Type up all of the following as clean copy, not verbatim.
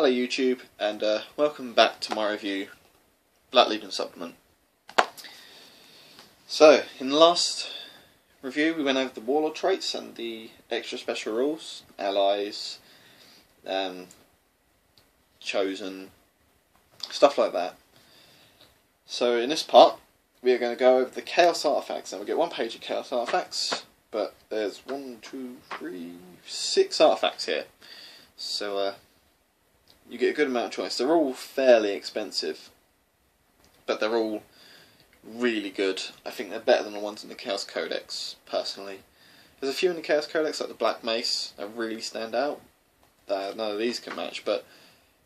Hello YouTube, and welcome back to my review, Black Legion Supplement. So, in the last review we went over the Warlord traits and the extra special rules, allies, chosen, stuff like that. So in this part we are going to go over the Chaos Artifacts, and we'll get one page of Chaos Artifacts, but there's 6 artifacts here. So you get a good amount of choice. They're all fairly expensive, but they're all really good. I think they're better than the ones in the Chaos Codex, personally. There's a few in the Chaos Codex, like the Black Mace, that really stand out. None of these can match, but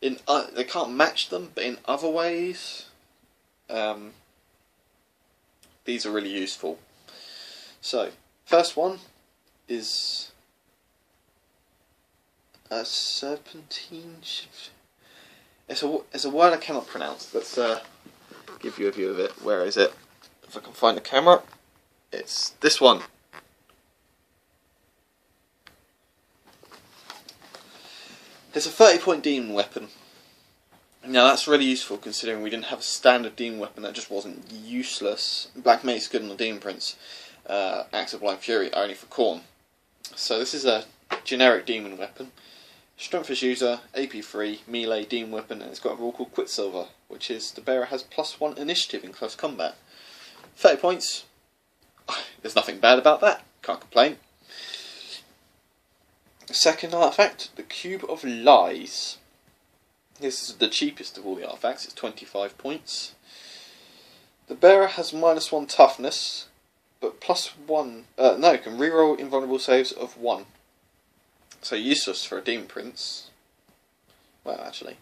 they can't match them, but in other ways, these are really useful. So, first one is a serpentine. It's a word I cannot pronounce. Let's give you a view of it. Where is it? If I can find the camera, it's this one. It's a 30-point demon weapon. Now that's really useful considering we didn't have a standard demon weapon that just wasn't useless. Black Mace is good on the Demon Prince. Axe of Blind Fury only for Khorne. So this is a generic demon weapon. Strength as user, AP 3, melee, demon weapon, and it's got a rule called Quicksilver, which is the bearer has +1 initiative in close combat. 30 points. There's nothing bad about that. Can't complain. Second artifact, the Cube of Lies. This is the cheapest of all the artifacts. It's 25 points. The bearer has -1 toughness, but +1. No, can reroll invulnerable saves of 1. So useless for a Demon Prince. Well, actually.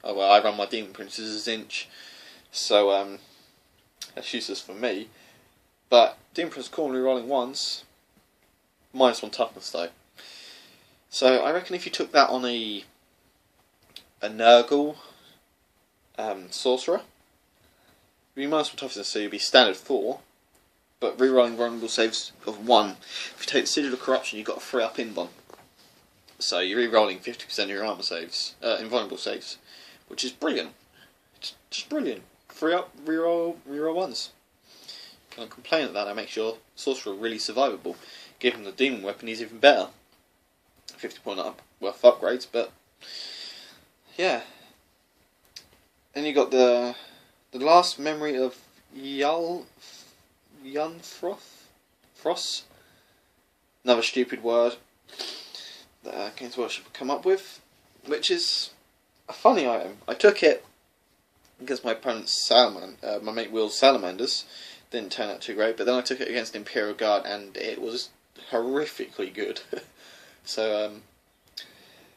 Oh well, I run my Demon Princes as Zinch, so that's useless for me. But Demon Prince Khorne rerolling 1s, -1 toughness though. So I reckon if you took that on a Nurgle sorcerer, it'd be -1 toughness, so you'd be standard 4. But rerolling vulnerable saves of 1. If you take the Sigil of Corruption, you've got a 3-up invuln. So you're re-rolling 50% of your armor saves, invulnerable saves, which is brilliant. It's just brilliant. 3-up, reroll 1s. Can't complain at that. That makes your sorcerer really survivable. Given the demon weapon, he's even better. 50-point up worth upgrades, but yeah. Then you got the last memory of Yunfrost. Another stupid word that Games Workshop come up with, which is a funny item. I took it against my opponent's my mate Will's Salamanders. Didn't turn out too great, but then I took it against Imperial Guard and it was horrifically good. So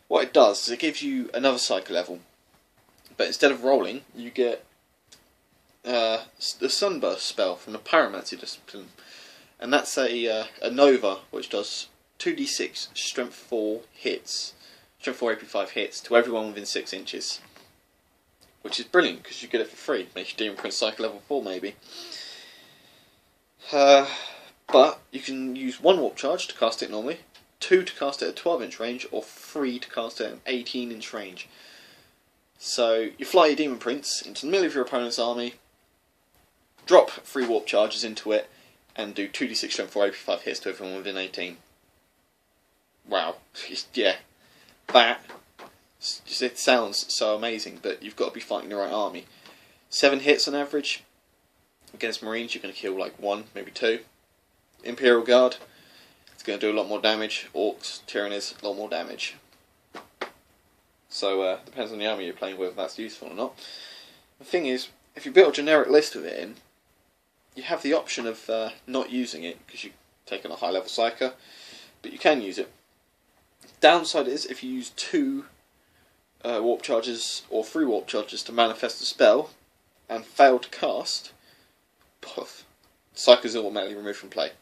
what it does is it gives you another cycle level, but instead of rolling you get the Sunburst spell from the Pyromancy discipline, and that's a Nova which does 2d6 strength 4 hits, strength 4 AP5 hits to everyone within 6 inches, which is brilliant because you get it for free. Makes your Demon Prince cycle level 4 maybe. But you can use 1 warp charge to cast it normally, 2 to cast it at 12-inch range, or 3 to cast it at 18-inch range. So you fly your Demon Prince into the middle of your opponent's army, drop 3 warp charges into it, and do 2d6 strength 4 AP5 hits to everyone within 18. Wow. Yeah. That, it sounds so amazing, but you've got to be fighting the right army. 7 hits on average. Against Marines you're going to kill like 1, maybe 2. Imperial Guard, it's going to do a lot more damage. Orcs, Tyrannies, a lot more damage. So depends on the army you're playing with if that's useful or not. The thing is, if you build a generic list of it in, you have the option of not using it because you've taken a high level psyker, but you can use it. Downside is if you use 2 warp charges or 3 warp charges to manifest a spell and fail to cast, poof, psyker is automatically removed from play.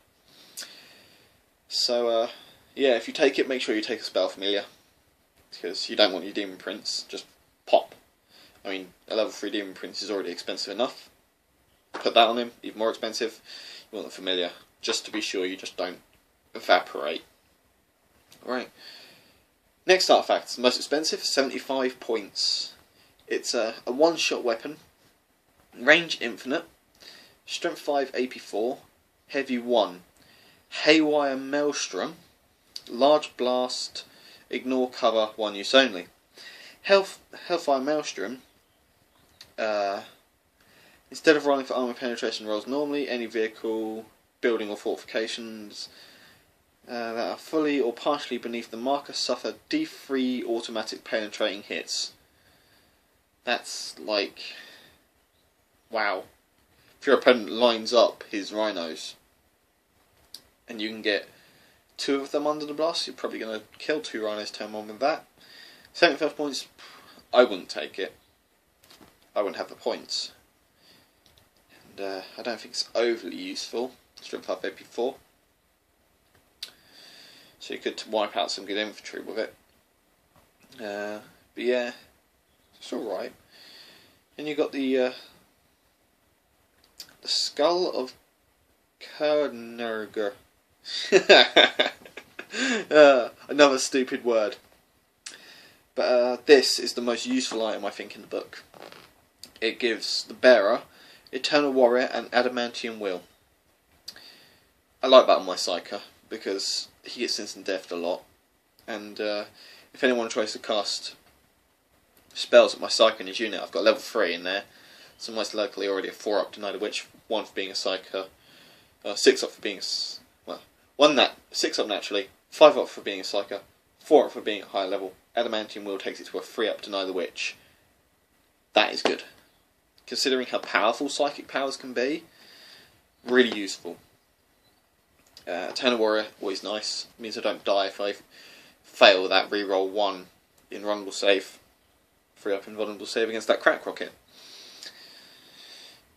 So yeah, if you take it, make sure you take a spell familiar, because you don't want your Demon Prince just pop. I mean, a level 3 Demon Prince is already expensive enough. Put that on him, even more expensive. You want the familiar, just to be sure you just don't evaporate. Right. Next artifact, the most expensive, 75 points. It's a one-shot weapon, range infinite, strength 5, AP 4, heavy 1, haywire maelstrom, large blast, ignore cover, 1 use only. Hellfire maelstrom, instead of rolling for armor penetration rolls normally, any vehicle, building or fortifications that are fully or partially beneath the marker suffer D3 automatic penetrating hits. That's like, wow. If your opponent lines up his rhinos and you can get 2 of them under the blast, you're probably going to kill 2 rhinos turn 1 with that. 75 points, I wouldn't take it. I wouldn't have the points. And I don't think it's overly useful. Strength 5 AP 4. So you could wipe out some good infantry with it. But yeah, it's alright. And you got the Skull of Kernurger. Another stupid word. But this is the most useful item I think in the book. It gives the bearer Eternal Warrior and Adamantium Will. I like that on my Psyker because he gets instant death a lot, and if anyone tries to cast spells at my Psyker in his unit, I've got level 3 in there, so most likely already a 4 up Deny the Witch, 1 for being a Psyker, 6 up for being a 6 up naturally, 5 up for being a Psyker, 4 up for being a higher level. Adamantium Will takes it to a 3 up Deny the Witch. That is good. Considering how powerful psychic powers can be, really useful. Eternal Warrior, always nice. It means I don't die if I fail that reroll 1 invulnerable save. 3 up invulnerable save against that crack rocket.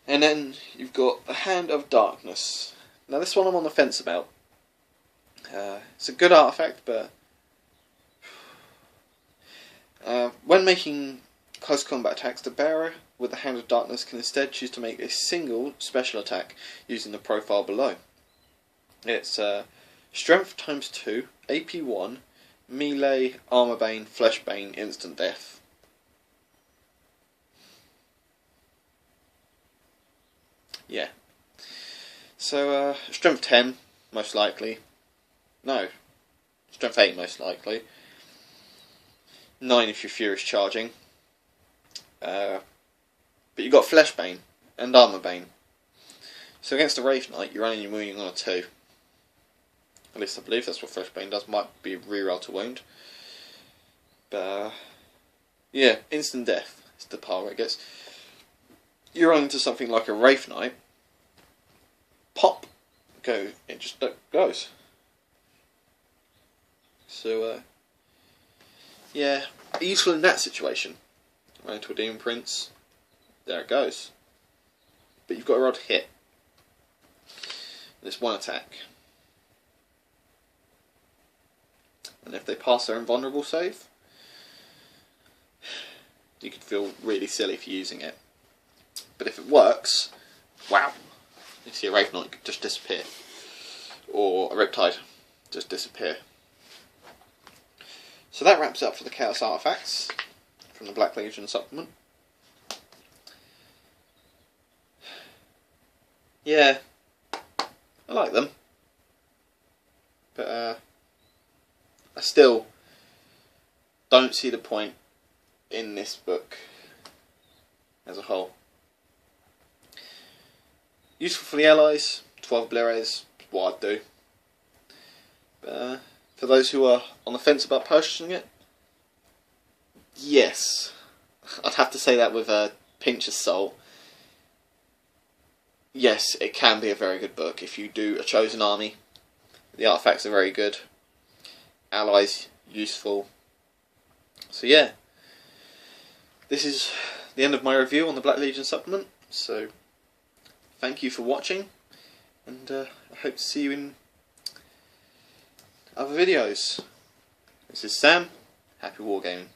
And then you've got the Hand of Darkness. Now this one I'm on the fence about. It's a good artifact, but when making close combat attacks, the bearer with the Hand of Darkness can instead choose to make a single special attack using the profile below. It's Strength times 2, AP 1, Melee, Armor Bane, Flesh Bane, Instant Death. Yeah. So, Strength 10, most likely. No. Strength 8, most likely. 9 if you're Furious Charging. But you've got Flesh Bane and Armor Bane. So against a Wraith Knight, you're only wounding on a 2. At least I believe that's what Flesh Bane does. Might be reroll to wound. But yeah, instant death is the part where it gets. You run into something like a Wraith Knight. Pop, go. It just goes. So yeah, useful in that situation. Run into a Demon Prince. There it goes. But you've got a roll to hit. And it's 1 attack. And if they pass their invulnerable save, you could feel really silly for using it. But if it works, wow. You see a Wraith Knight just disappear. Or a Riptide just disappear. So that wraps up for the Chaos Artifacts from the Black Legion supplement. Yeah, I like them. But I still don't see the point in this book as a whole. Useful for the allies, 12 Bleres, what I'd do. But for those who are on the fence about purchasing it, yes. I'd have to say that with a pinch of salt. Yes, it can be a very good book if you do a chosen army. The artifacts are very good. Allies, useful. So yeah, this is the end of my review on the Black Legion supplement. So thank you for watching, and I hope to see you in other videos. This is Sam. Happy wargaming.